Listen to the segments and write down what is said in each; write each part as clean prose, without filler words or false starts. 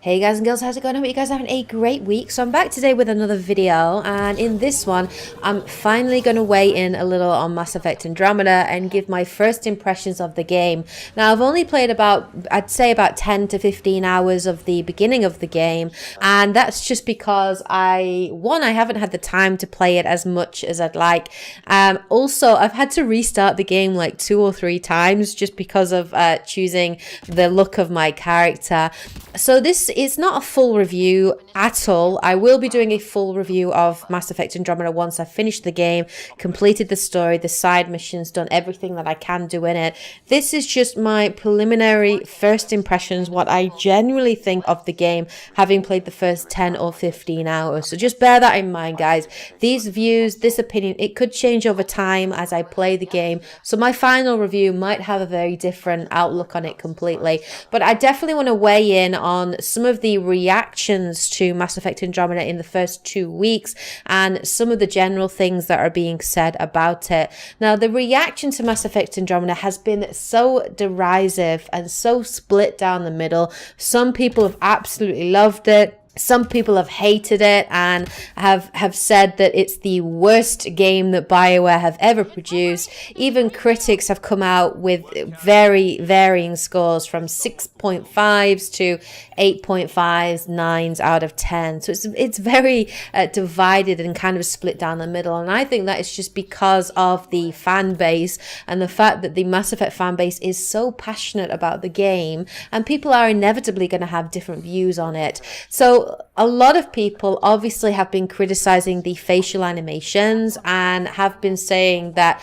Hey guys and girls, how's it going? I hope you guys are having a great week. So I'm back today with another video, and in this one I'm finally going to weigh in a little on Mass Effect Andromeda and give my first impressions of the game. Now I've only played I'd say about 10 to 15 hours of the beginning of the game, and that's just because I haven't had the time to play it as much as I'd like. Also, I've had to restart the game like 2 or 3 times just because of choosing the look of my character. So this is not a full review at all. I will be doing a full review of Mass Effect Andromeda once I've finished the game, completed the story, the side missions, done everything that I can do in it. This is just my preliminary first impressions, what I genuinely think of the game, having played the first 10 or 15 hours. So just bear that in mind, guys. These views, this opinion, it could change over time as I play the game. So my final review might have a very different outlook on it completely. But I definitely want to weigh in on some of the reactions to Mass Effect Andromeda in the first 2 weeks and some of the general things that are being said about it. Now, the reaction to Mass Effect Andromeda has been so derisive and so split down the middle. Some people have absolutely loved it. Some people have hated it and have said that it's the worst game that BioWare have ever produced. Even critics have come out with very varying scores from 6.5s to 8.5s, 9s out of 10. So it's very divided and kind of split down the middle. And I think that it's just because of the fan base and the fact that the Mass Effect fan base is so passionate about the game, and people are inevitably going to have different views on it. So a lot of people obviously have been criticizing the facial animations and have been saying that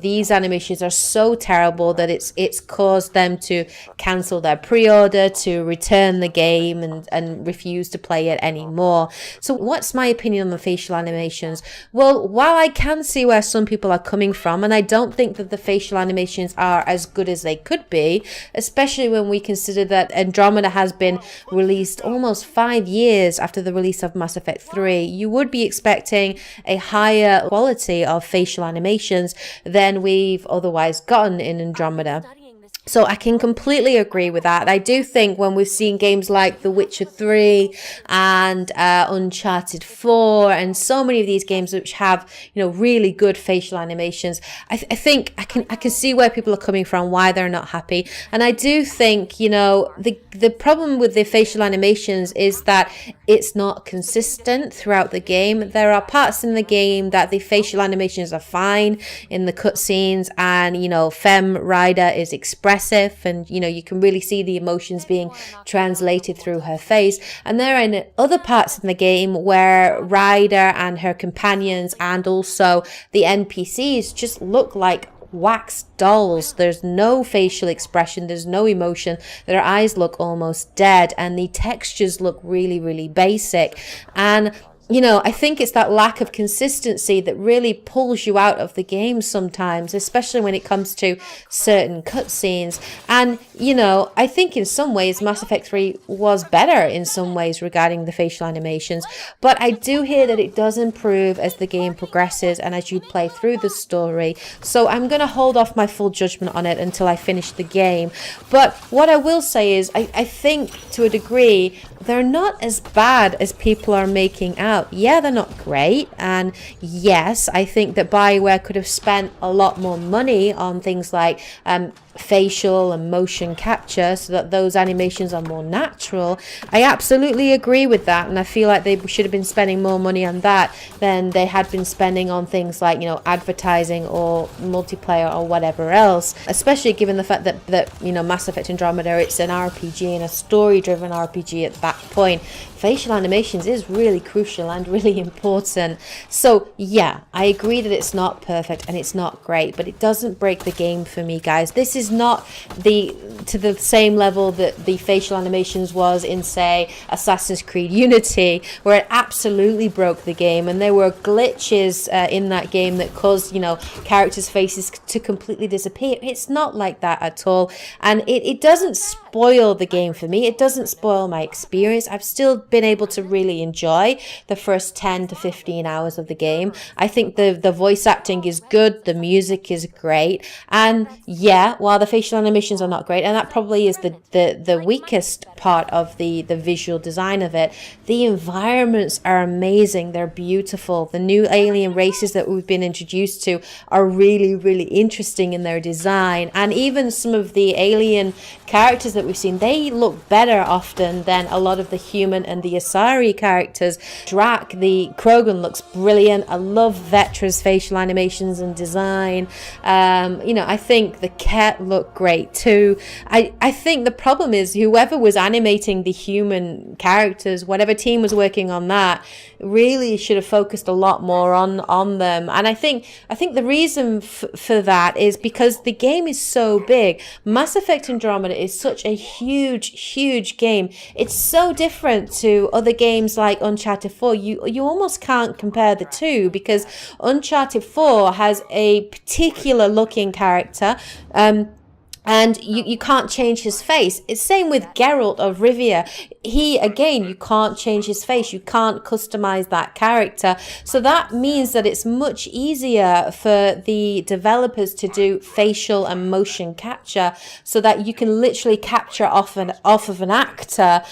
these animations are so terrible that it's caused them to cancel their pre-order, to return the game and refuse to play it anymore. So what's my opinion on the facial animations? Well, while I can see where some people are coming from, and I don't think that the facial animations are as good as they could be, especially when we consider that Andromeda has been released almost 5 years after the release of Mass Effect 3, you would be expecting a higher quality of facial animations than we've otherwise gotten in Andromeda. So I can completely agree with that. I do think when we've seen games like The Witcher 3 and Uncharted 4 and so many of these games which have, really good facial animations, I think I can see where people are coming from, why they're not happy. And I do think, the problem with the facial animations is that it's not consistent throughout the game. There are parts in the game that the facial animations are fine in the cutscenes, and, Femme Ryder is expressive, and you can really see the emotions being translated through her face. And there are other parts in the game where Ryder and her companions and also the NPCs just look like wax dolls. There's no facial expression, there's no emotion, their eyes look almost dead, and the textures look really, really basic. And I think it's that lack of consistency that really pulls you out of the game sometimes, especially when it comes to certain cutscenes. And, I think in some ways Mass Effect 3 was better in some ways regarding the facial animations, but I do hear that it does improve as the game progresses and as you play through the story. So I'm going to hold off my full judgment on it until I finish the game. But what I will say is I think to a degree they're not as bad as people are making out. Yeah, they're not great, and yes, I think that BioWare could have spent a lot more money on things like facial and motion capture so that those animations are more natural. I absolutely agree with that, and I feel like they should have been spending more money on that than they had been spending on things like advertising or multiplayer or whatever else, especially given the fact that Mass Effect Andromeda, it's an RPG and a story-driven RPG at that point. Facial animations is really crucial and really important. So yeah, I agree that it's not perfect and it's not great, but it doesn't break the game for me, guys. This is not to the same level that the facial animations was in, say, Assassin's Creed Unity, where it absolutely broke the game, and there were glitches in that game that caused characters' faces to completely disappear. It's not like that at all, and it doesn't spoil the game for me. It doesn't spoil my experience. I've still been able to really enjoy the first 10 to 15 hours of the game. I think the voice acting is good, the music is great, and yeah, while while the facial animations are not great, and that probably is the weakest part of the visual design of it, the environments are amazing. They're beautiful. The new alien races that we've been introduced to are really, really interesting in their design. And even some of the alien characters that we've seen, they look better often than a lot of the human and the Asari characters. Drac, the Krogan, looks brilliant. I love Vectra's facial animations and design. I think the Ket look great too. I think the problem is whoever was animating the human characters, whatever team was working on that, really should have focused a lot more on them. And I think the reason for that is because the game is so big. Mass Effect Andromeda is such a huge game. It's so different to other games like Uncharted 4. You almost can't compare the two, because Uncharted 4 has a particular looking character, and you can't change his face. It's same with Geralt of Rivia. He, again, you can't change his face. You can't customize that character. So that means that it's much easier for the developers to do facial and motion capture, so that you can literally capture off of an actor,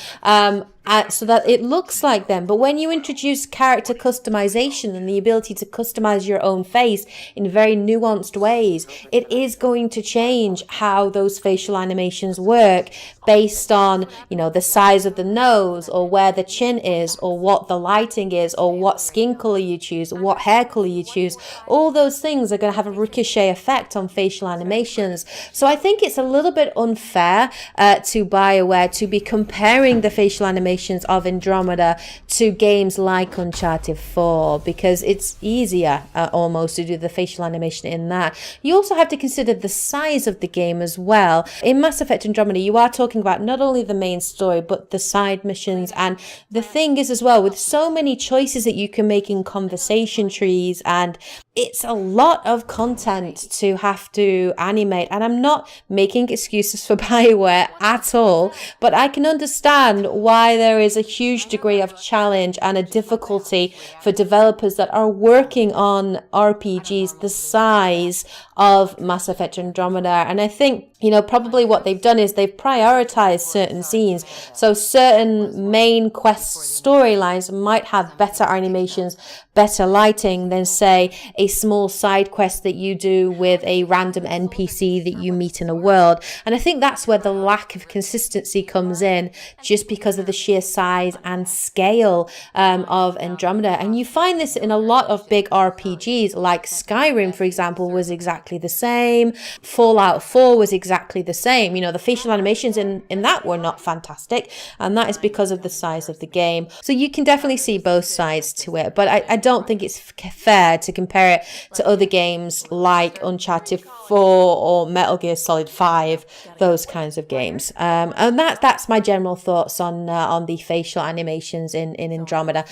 so that it looks like them. But when you introduce character customization and the ability to customize your own face in very nuanced ways, it is going to change how those facial animations work based on, the size of the nose, or where the chin is, or what the lighting is, or what skin color you choose, or what hair color you choose. All those things are going to have a ricochet effect on facial animations. So I think it's a little bit unfair to BioWare to be comparing the facial animations of Andromeda to games like Uncharted 4, because it's easier almost to do the facial animation in that. You also have to consider the size of the game as well. In Mass Effect Andromeda, you are talking about not only the main story, but the side missions. And the thing is as well, with so many choices that you can make in conversation trees, and it's a lot of content to have to animate. And I'm not making excuses for BioWare at all, but I can understand why there is a huge degree of challenge and a difficulty for developers that are working on RPGs the size of Mass Effect Andromeda. And I think, probably what they've done is they've prioritized certain scenes. So certain main quest storylines might have better animations, better lighting than, say, a small side quest that you do with a random NPC that you meet in a world. And I think that's where the lack of consistency comes in, just because of the sheer size and scale of Andromeda. And you find this in a lot of big RPGs, like Skyrim, for example, was exactly the same. Fallout 4 was exactly the same. The facial animations in that were not fantastic, and that is because of the size of the game. So you can definitely see both sides to it, but I don't think it's fair to compare it to other games like Uncharted 4 or Metal Gear Solid 5, those kinds of games. And that's my general thoughts on the facial animations in Andromeda.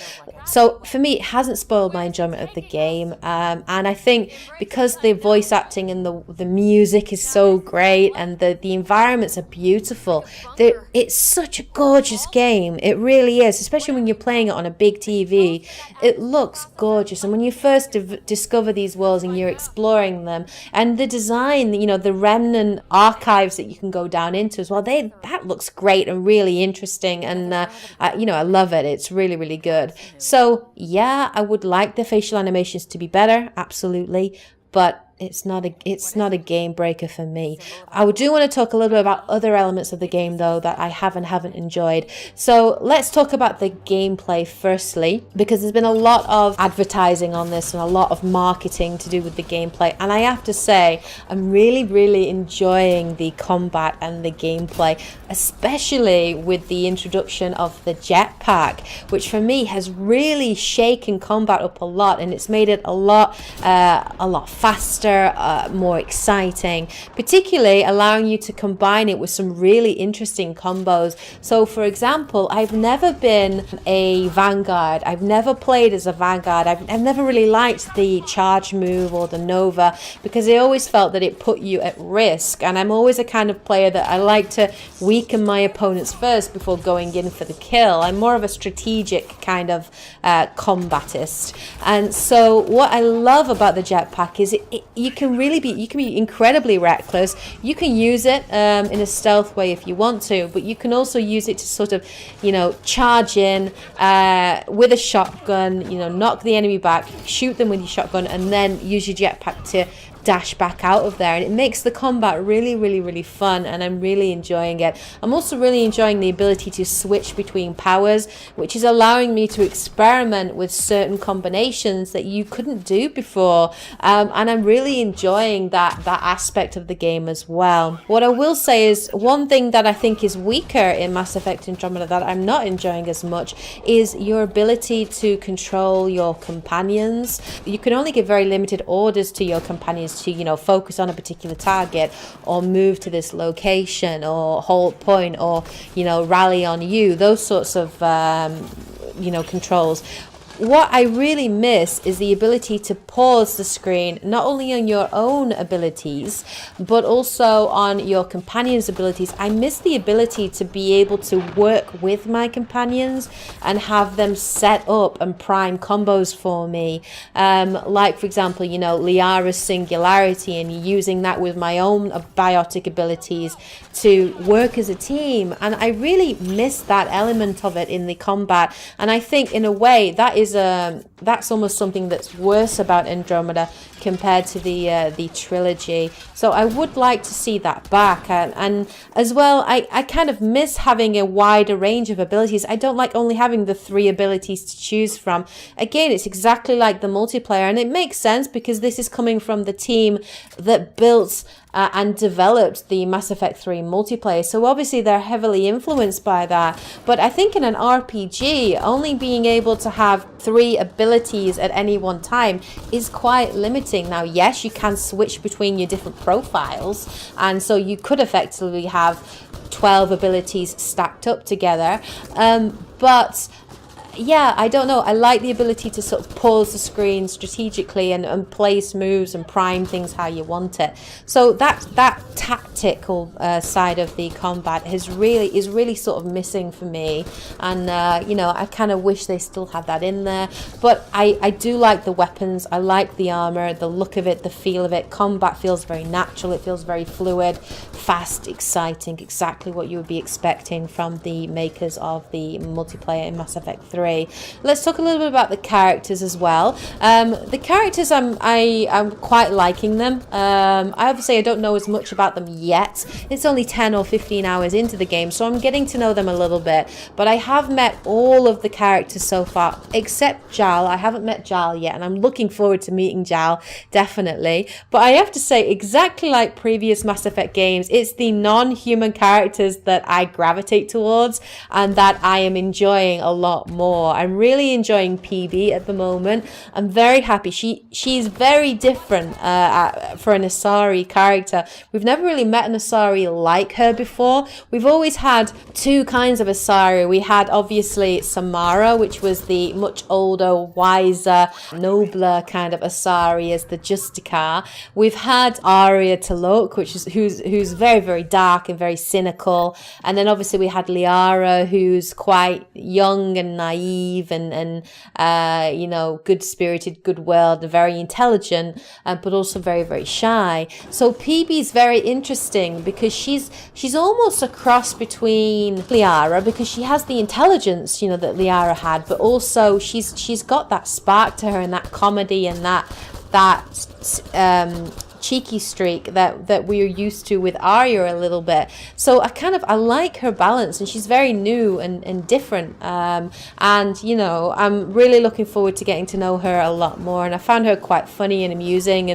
So for me, it hasn't spoiled my enjoyment of the game, and I think because the voice acting and the music is so great, and the environments are beautiful, it's such a gorgeous game. It really is, especially when you're playing it on a big TV. It looks gorgeous, and when you first discover these worlds and you're exploring them, and the design, the remnant archives that you can go down into as well, that looks great and really interesting, and I love it. It's really, really good. So yeah, I would like the facial animations to be better, absolutely, but it's not a game breaker for me. I do want to talk a little bit about other elements of the game though that I haven't enjoyed. So let's talk about the gameplay firstly, because there's been a lot of advertising on this and a lot of marketing to do with the gameplay, and I have to say I'm really enjoying the combat and the gameplay, especially with the introduction of the jetpack, which for me has really shaken combat up a lot, and it's made it a lot faster, more exciting, particularly allowing you to combine it with some really interesting combos. So for example, I've never been a Vanguard. I've never played as a Vanguard. I've never really liked the charge move or the Nova, because I always felt that it put you at risk, and I'm always a kind of player that I like to weaken my opponents first before going in for the kill. I'm more of a strategic kind of combatist. And so what I love about the jetpack is you can be incredibly reckless. You can use it in a stealth way if you want to, but you can also use it to sort of, you know, charge in with a shotgun, you know, knock the enemy back, shoot them with your shotgun, and then use your jetpack to dash back out of there. And it makes the combat really fun, and I'm really enjoying it. I'm also really enjoying the ability to switch between powers, which is allowing me to experiment with certain combinations that you couldn't do before, and I'm really enjoying that aspect of the game as well. What I will say is one thing that I think is weaker in Mass Effect Andromeda that I'm not enjoying as much is your ability to control your companions. You can only give very limited orders to your companions to, you know, focus on a particular target, or move to this location, or hold point, or, you know, rally on you, those sorts of you know, controls. What I really miss is the ability to pause the screen, not only on your own abilities, but also on your companions' abilities. I miss the ability to be able to work with my companions and have them set up and prime combos for me. Like, for example, you know, Liara's singularity, and using that with my own biotic abilities to work as a team. And I really miss that element of it in the combat. And I think in a way that is that's almost something that's worse about Andromeda compared to the trilogy. So I would like to see that back, and as well, I kind of miss having a wider range of abilities. I don't like only having the 3 abilities to choose from. Again, it's exactly like the multiplayer, and it makes sense because this is coming from the team that built and developed the Mass Effect 3 multiplayer. So obviously they're heavily influenced by that. But I think in an RPG, only being able to have 3 abilities at any one time is quite limiting. Now, yes, you can switch between your different profiles, and so you could effectively have 12 abilities stacked up together. But yeah, I don't know. I like the ability to sort of pause the screen strategically and place moves and prime things how you want it. So that tactical side of the combat is really sort of missing for me. And you know, I kind of wish they still had that in there. But I do like the weapons. I like the armor, the look of it, the feel of it. Combat feels very natural. It feels very fluid, fast, exciting. Exactly what you would be expecting from the makers of the multiplayer in Mass Effect 3. Let's talk a little bit about the characters as well. The characters, I'm quite liking them. I don't know as much about them yet. It's only 10 or 15 hours into the game, so I'm getting to know them a little bit. But I have met all of the characters so far, except Jal. I haven't met Jal yet, and I'm looking forward to meeting Jal, definitely. But I have to say, exactly like previous Mass Effect games, it's the non-human characters that I gravitate towards and that I am enjoying a lot more. I'm really enjoying PB at the moment. I'm very happy. She's very different for an Asari character. We've never really met an Asari like her before. We've always had 2 kinds of Asari. We had obviously Samara, which was the much older, wiser, nobler kind of Asari as the Justicar. We've had Arya T'Loak, who's very, very dark and very cynical. And then obviously we had Liara, who's quite young and naive and you know, good-spirited, good-willed, and very intelligent, but also very, very shy. So PB's very interesting because she's almost a cross between Liara, because she has the intelligence, you know, that Liara had, but also she's got that spark to her and that comedy and that cheeky streak that we're used to with Arya a little bit. So I like her balance, and she's very new and different, and you know, I'm really looking forward to getting to know her a lot more. And I found her quite funny and amusing,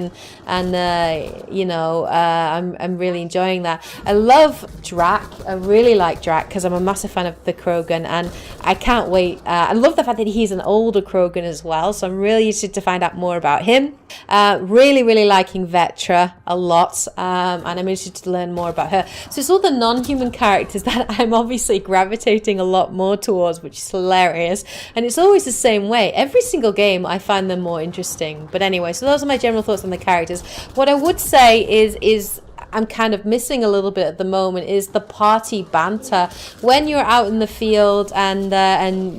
and you know, I'm really enjoying that. I love Drac. I really like Drac because I'm a massive fan of the Krogan, and I can't wait. I love the fact that he's an older Krogan as well, so I'm really interested to find out more about him. Really liking Vetra a lot, and I'm interested to learn more about her. So it's all the non-human characters that I'm obviously gravitating a lot more towards, which is hilarious. And it's always the same way. Every single game I find them more interesting. But anyway, so those are my general thoughts on the characters. What I would say is I'm kind of missing a little bit at the moment is the party banter. When you're out in the field and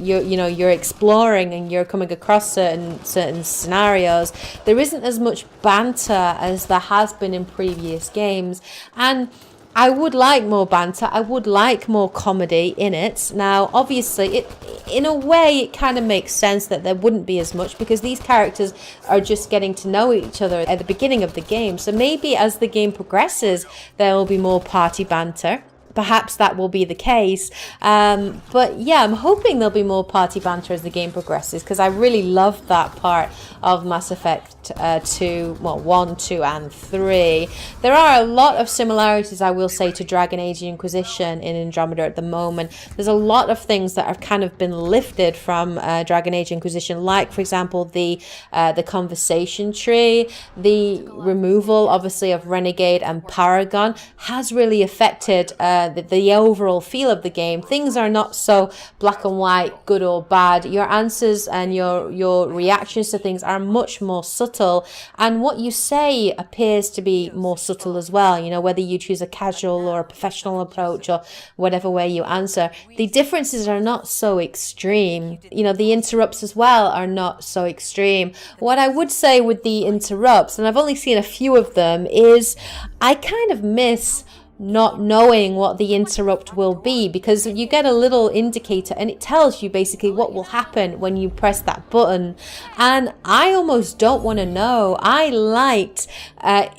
you're exploring and you're coming across certain scenarios, there isn't as much banter as there has been in previous games, and I would like more banter. I would like more comedy in it. Now, obviously, in a way, it kind of makes sense that there wouldn't be as much because these characters are just getting to know each other at the beginning of the game. So maybe as the game progresses, there will be more party banter. Perhaps that will be the case. But yeah, I'm hoping there'll be more party banter as the game progresses because I really loved that part of Mass Effect 2, well, 1, 2, and 3. There are a lot of similarities, I will say, to Dragon Age Inquisition in Andromeda at the moment. There's a lot of things that have kind of been lifted from Dragon Age Inquisition, like, for example, the conversation tree, the removal, obviously, of Renegade and Paragon has really affected the overall feel of the game. Things are not so black and white, good or bad. Your answers and your reactions to things are much more subtle, and what you say appears to be more subtle as well. You know, whether you choose a casual or a professional approach or whatever way you answer, the differences are not so extreme. You know, the interrupts as well are not so extreme. What I would say with the interrupts, and I've only seen a few of them, is I kind of miss not knowing what the interrupt will be, because you get a little indicator and it tells you basically what will happen when you press that button, and I almost don't want to know. I liked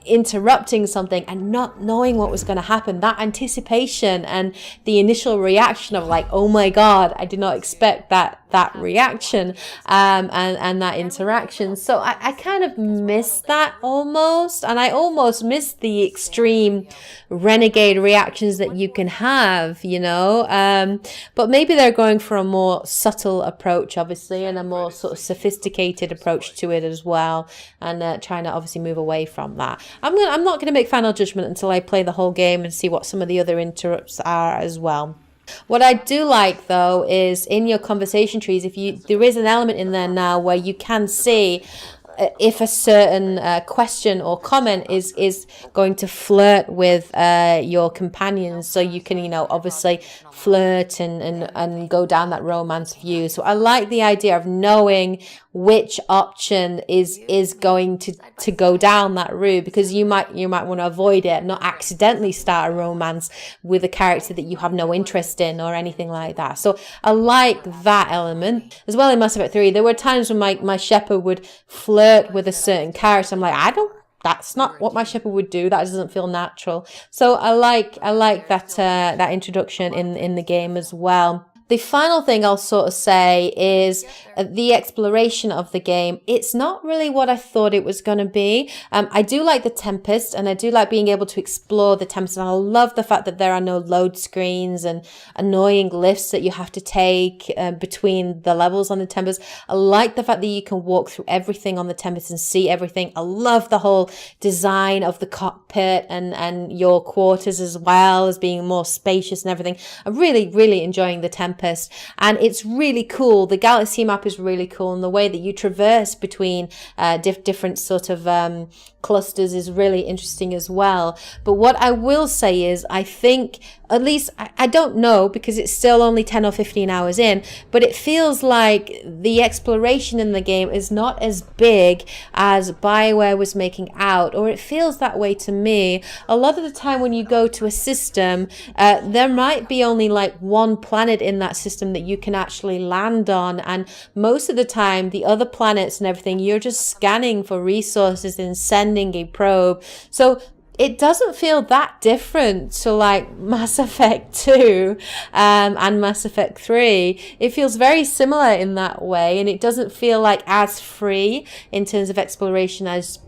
interrupting something and not knowing what was going to happen. That anticipation and the initial reaction of like, oh my god, I did not expect that reaction and that interaction. So I kind of miss that almost, and I almost miss the extreme renegade reactions that you can have, you know. But maybe they're going for a more subtle approach, obviously, and a more sort of sophisticated approach to it as well, and trying to obviously move away from that. I'm not going to make final judgment until I play the whole game and see what some of the other interrupts are as well. What I do like though is in your conversation trees, there is an element in there now where you can see if a certain question or comment is going to flirt with your companions, so you can, you know, obviously flirt and go down that romance view. So I like the idea of knowing which option is going to go down that route, because you might want to avoid it, not accidentally start a romance with a character that you have no interest in or anything like that. So I like that element as well. In Mass Effect 3, there were times when my shepherd would flirt with a certain character. I'm like, that's not what my shepherd would do. That doesn't feel natural. So I like that introduction in the game as well. The final thing I'll sort of say is the exploration of the game. It's not really what I thought it was going to be. I do like the Tempest, and I do like being able to explore the Tempest, and I love the fact that there are no load screens and annoying lifts that you have to take between the levels on the Tempest. I like the fact that you can walk through everything on the Tempest and see everything. I love the whole design of the cockpit and your quarters as well as being more spacious and everything. I'm really, really enjoying the Tempest. And it's really cool. The galaxy map is really cool, and the way that you traverse between different sort of clusters is really interesting as well. But what I will say is, I think, at least, I don't know because it's still only 10 or 15 hours in, but it feels like the exploration in the game is not as big as BioWare was making out, or it feels that way to me. A lot of the time when you go to a system, there might be only like one planet in that system that you can actually land on, and most of the time the other planets and everything, you're just scanning for resources and sending a probe. So it doesn't feel that different to like Mass Effect 2 and Mass Effect 3. It feels very similar in that way, and it doesn't feel like as free in terms of exploration as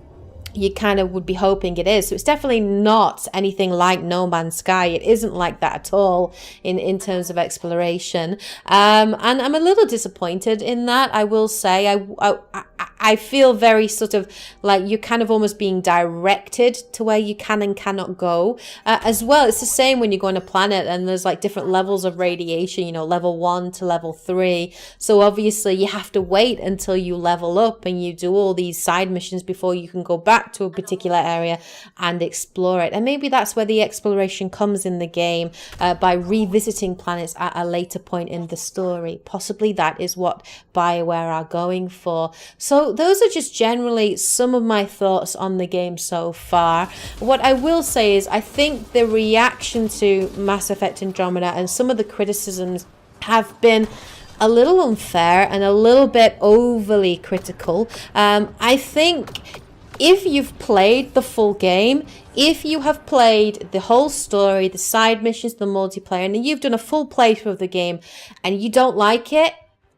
you kind of would be hoping it is. So it's definitely not anything like No Man's Sky. It isn't like that at all in terms of exploration. And I'm a little disappointed in that, I will say. I feel very sort of like you're kind of almost being directed to where you can and cannot go. As well, it's the same when you go on a planet and there's like different levels of radiation, you know, level 1 to level 3. So obviously you have to wait until you level up and you do all these side missions before you can go back to a particular area and explore it. And maybe that's where the exploration comes in the game, by revisiting planets at a later point in the story. Possibly that is what BioWare are going for. So those are just generally some of my thoughts on the game so far. What I will say is I think the reaction to Mass Effect Andromeda and some of the criticisms have been a little unfair and a little bit overly critical. I think if you've played the full game, if you have played the whole story, the side missions, the multiplayer, and you've done a full playthrough of the game and you don't like it,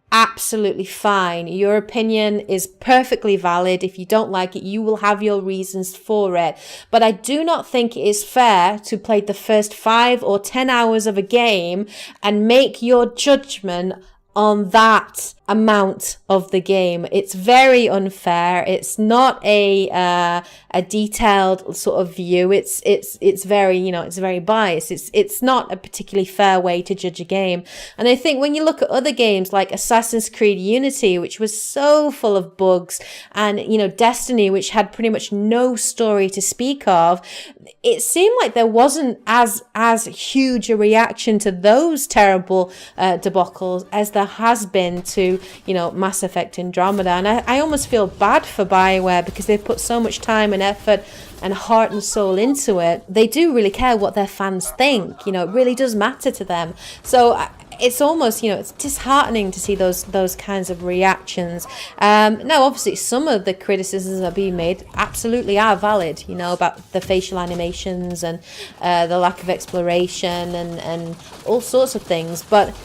absolutely fine. Your opinion is perfectly valid. If you don't like it, you will have your reasons for it. But I do not think it is fair to play the first 5 or 10 hours of a game and make your judgment on that amount of the game. It's very unfair. It's not a detailed sort of view. It's very, you know, it's very biased. It's not a particularly fair way to judge a game. And I think when you look at other games like Assassin's Creed Unity, which was so full of bugs, and, you know, Destiny, which had pretty much no story to speak of, it seemed like there wasn't as huge a reaction to those terrible debacles as there has been to, you know, Mass Effect Andromeda. And I almost feel bad for BioWare because they've put so much time and effort and heart and soul into it. They do really care what their fans think. You know, it really does matter to them. So it's almost, you know, it's disheartening to see those kinds of reactions. Now, obviously, some of the criticisms that are being made absolutely are valid, you know, about the facial animations and the lack of exploration and all sorts of things. But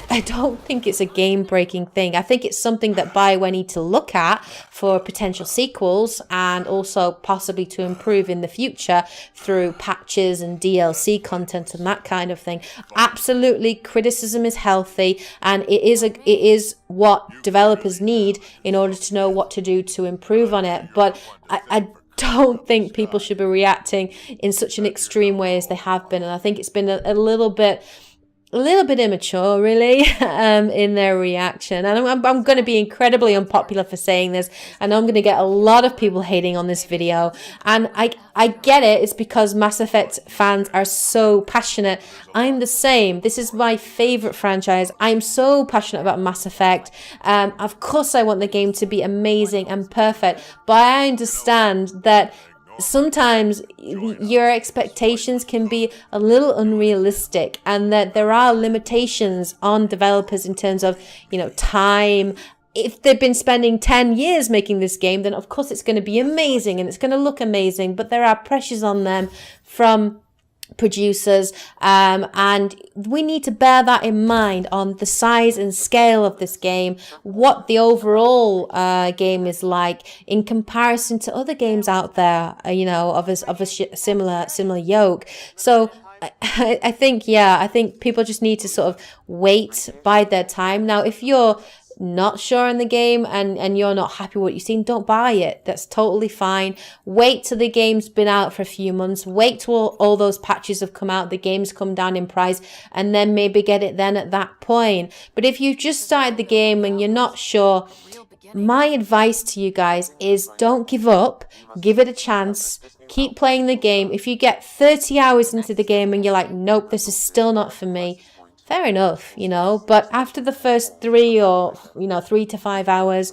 I don't think it's a game-breaking thing. I think it's something that BioWare need to look at for potential sequels and also possibly to improve in the future through patches and DLC content and that kind of thing. Absolutely, criticism is healthy, and it is what developers need in order to know what to do to improve on it. But I don't think people should be reacting in such an extreme way as they have been, and I think it's been a little bit immature, really, in their reaction. And I'm going to be incredibly unpopular for saying this. I know I'm going to get a lot of people hating on this video, and I get it. It's because Mass Effect fans are so passionate. I'm the same. This is my favorite franchise. I'm so passionate about Mass Effect. Of course, I want the game to be amazing and perfect, but I understand that sometimes your expectations can be a little unrealistic, and that there are limitations on developers in terms of, you know, time. If they've been spending 10 years making this game, then of course it's going to be amazing and it's going to look amazing, but there are pressures on them from producers, and we need to bear that in mind on the size and scale of this game, what the overall game is like in comparison to other games out there, you know, of a similar yoke. So I think people just need to sort of wait, bide their time. Now, if you're not sure in the game and you're not happy with what you've seen, don't buy it. That's totally fine. Wait till the game's been out for a few months. Wait till all those patches have come out, the game's come down in price, and then maybe get it then at that point. But if you've just started the game and you're not sure, my advice to you guys is don't give up. Give it a chance. Keep playing the game. If you get 30 hours into the game and you're like, nope, this is still not for me, fair enough, you know, but after the first 3 to 5 hours,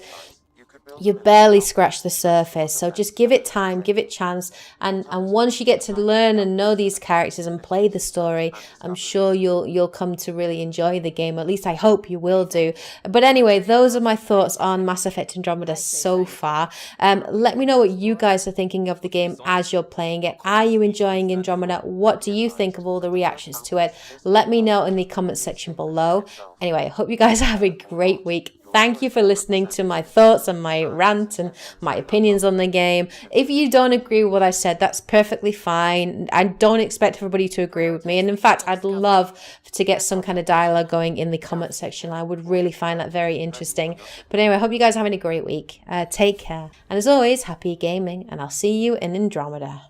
you barely scratch the surface. So just give it time, give it chance, and once you get to learn and know these characters and play the story, I'm sure you'll come to really enjoy the game. At least I hope you will do. But anyway, those are my thoughts on Mass Effect Andromeda so far. Let me know what you guys are thinking of the game as you're playing it. Are you enjoying Andromeda? What do you think of all the reactions to it? Let me know in the comment section below. Anyway, I hope you guys have a great week. thank you for listening to my thoughts and my rant and my opinions on the game. If you don't agree with what I said, that's perfectly fine. I don't expect everybody to agree with me. And in fact, I'd love to get some kind of dialogue going in the comment section. I would really find that very interesting. But anyway, I hope you guys are having a great week. Take care. And as always, happy gaming. And I'll see you in Andromeda.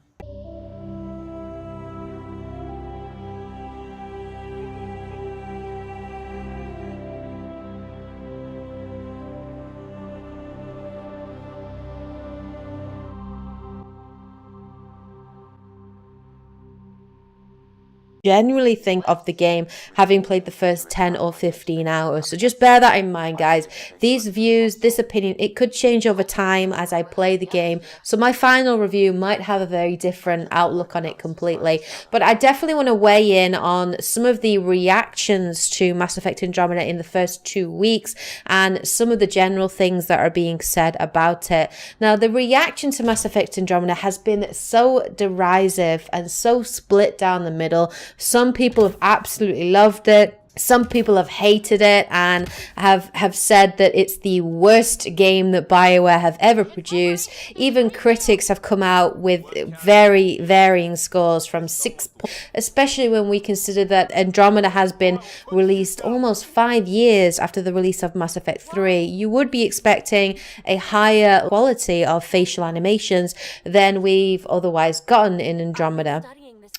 Genuinely think of the game having played the first 10 or 15 hours, so just bear that in mind, guys. These views, this opinion, it could change over time as I play the game, so my final review might have a very different outlook on it completely. But I definitely want to weigh in on some of the reactions to Mass Effect Andromeda in the first 2 weeks and some of the general things that are being said about it. Now, the reaction to Mass Effect Andromeda has been so derisive and so split down the middle. Some people have absolutely loved it. Some people have hated it and have said that it's the worst game that BioWare have ever produced. Even critics have come out with very varying scores from 6 points, especially when we consider that Andromeda has been released almost 5 years after the release of Mass Effect 3. You would be expecting a higher quality of facial animations than we've otherwise gotten in Andromeda.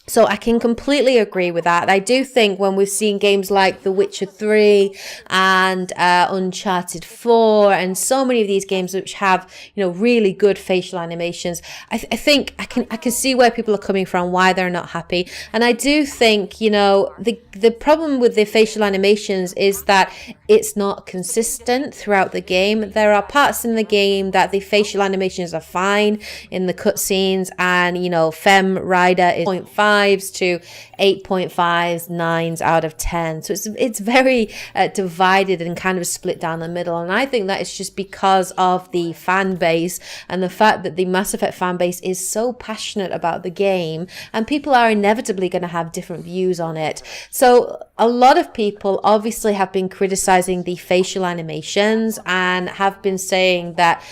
So I can completely agree with that. I do think when we've seen games like The Witcher 3 and Uncharted 4 and so many of these games which have, really good facial animations, I think I can see where people are coming from, why they're not happy. And I do think, the problem with the facial animations is that it's not consistent throughout the game. There are parts in the game that the facial animations are fine in the cutscenes, and Fem Rider is 0.5 to 8.5s, 9s out of 10. So it's very divided and kind of split down the middle. And I think that is just because of the fan base and the fact that the Mass Effect fan base is so passionate about the game, and people are inevitably going to have different views on it. So a lot of people obviously have been criticizing the facial animations and have been saying that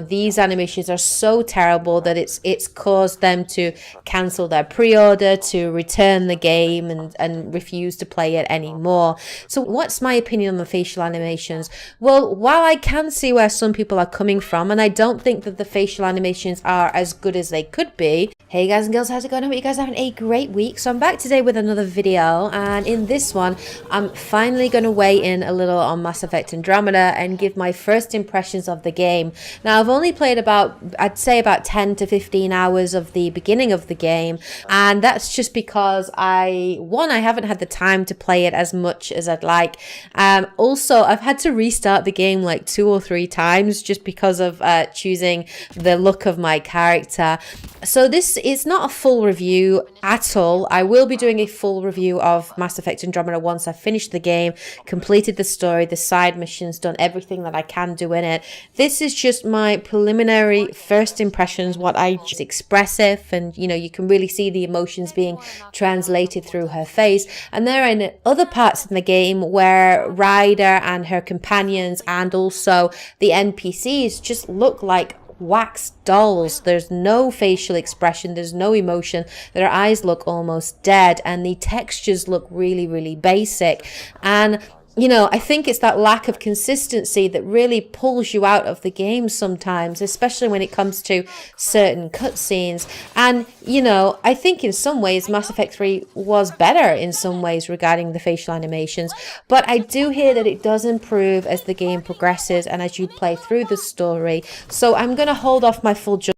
these animations are so terrible that it's caused them to cancel their pre-order, to return the game and refuse to play it anymore. So what's my opinion on the facial animations? Well, while I can see where some people are coming from, and I don't think that the facial animations are as good as they could be. Hey guys and girls, how's it going? I hope you guys are having a great week. So I'm back today with another video, and in this one I'm finally going to weigh in a little on Mass Effect Andromeda and give my first impressions of the game. Now, I've only played I'd say about 10 to 15 hours of the beginning of the game, and that's just because I haven't had the time to play it as much as I'd like. Also, I've had to restart the game like 2 or 3 times just because of choosing the look of my character. So this is not a full review at all. I will be doing a full review of Mass Effect Andromeda once I've finished the game, completed the story, the side missions, done everything that I can do in it. This is just my preliminary first impressions, what I just expressive, and you can really see the emotions being translated through her face. And there are other parts in the game where Ryder and her companions and also the NPCs just look like wax dolls. There's no facial expression, there's no emotion, their eyes look almost dead, and the textures look really, really basic. And I think it's that lack of consistency that really pulls you out of the game sometimes, especially when it comes to certain cutscenes. And, I think in some ways Mass Effect 3 was better in some ways regarding the facial animations, but I do hear that it does improve as the game progresses and as you play through the story. So I'm going to hold off my full judgment